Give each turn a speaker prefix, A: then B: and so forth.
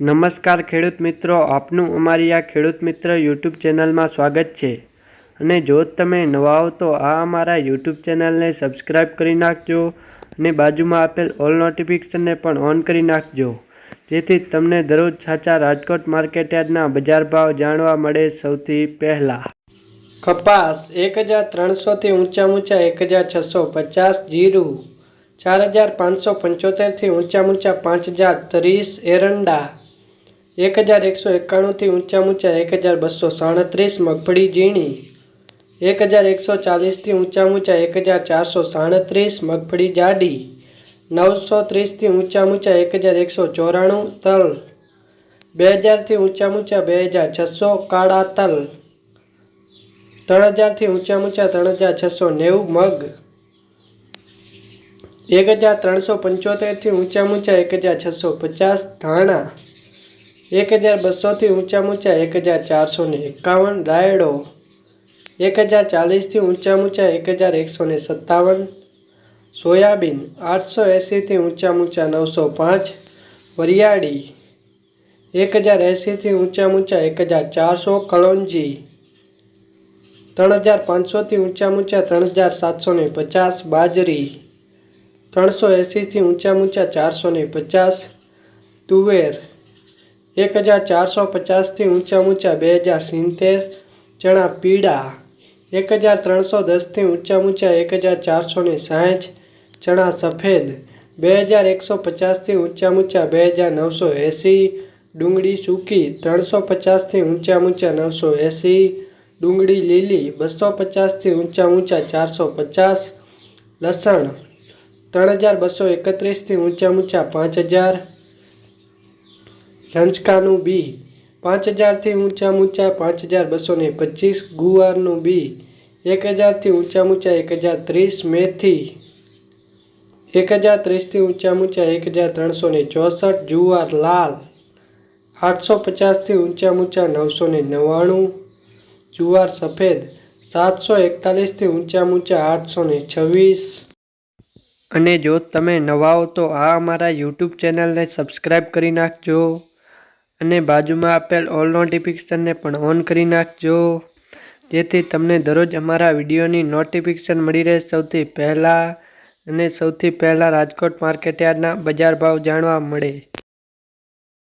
A: નમસ્કાર ખેડૂત મિત્રો, આપનું અમારી આ ખેડૂત મિત્ર યુટ્યુબ ચેનલમાં સ્વાગત છે। અને જો તમે નવા હો તો આ અમારા યુટ્યુબ ચેનલને સબસ્ક્રાઈબ કરી નાખજો અને બાજુમાં આપેલ ઓલ નોટિફિકેશનને પણ ઓન કરી નાખજો, જેથી તમને દરરોજ સાચા રાજકોટ માર્કેટયાર્ડના બજાર ભાવ જાણવા મળે સૌથી પહેલા।
B: કપાસ 1300 થી ઊંચા 1650, જીરું 4575 થી ઊંચા 5030, એરંડા 1191 થી ઊંચા 1237, મગફળી ઝીણી 1140 થી ઊંચા 1437, મગફળી જાડી 930 થી ઊંચા 1194, તલ 2000 થી ઊંચા 2600, કાળા તલ 3000 થી ઊંચા 3690, મગ 1375 થી ઊંચા 1650, ધાણા 1200 થી ઊંચા 1451, રાયડો 1040 થી ઊંચા 1157, સોયાબીન 880 થી ઊંચા 905, વરિયાળી 1080 થી ઊંચા 1400, કલોંજી 3500 થી ઊંચા 3750, બાજરી 380 થી ઊંચા 450, તુવેર 1450 થી ઊંચા 2070, ચણા પીળા 1310 થી ઊંચા 1460, ચણા સફેદ 2150 થી ઊંચા 2980, ડુંગળી સૂકી 350 થી ઊંચા 980, ડુંગળી લીલી 250 થી ઊંચા 450, લસણ 3231 થી ઊંચા 5000, રંજકાનું બી 5000 થી ઊંચા 5225, ગુવારનું બી 1000 થી ઊંચા 1030, મેથી 1030 થી ઊંચા 1364, જુવાર લાલ 850 થી ઊંચા 999, જુવાર સફેદ 741 થી ઊંચા 826।
A: અને જો તમે નવા હો તો આ અમારા યુટ્યુબ ચેનલને સબસ્ક્રાઈબ કરી નાખજો અને બાજુમાં આપેલ ઓલ નોટિફિકેશનને પણ ઓન કરી નાખજો, જેથી તમને દરરોજ અમારા વિડીયોની નોટિફિકેશન મળી રહે સૌથી પહેલાં, અને સૌથી પહેલાં રાજકોટ માર્કેટયાર્ડના બજાર ભાવ જાણવા મળે।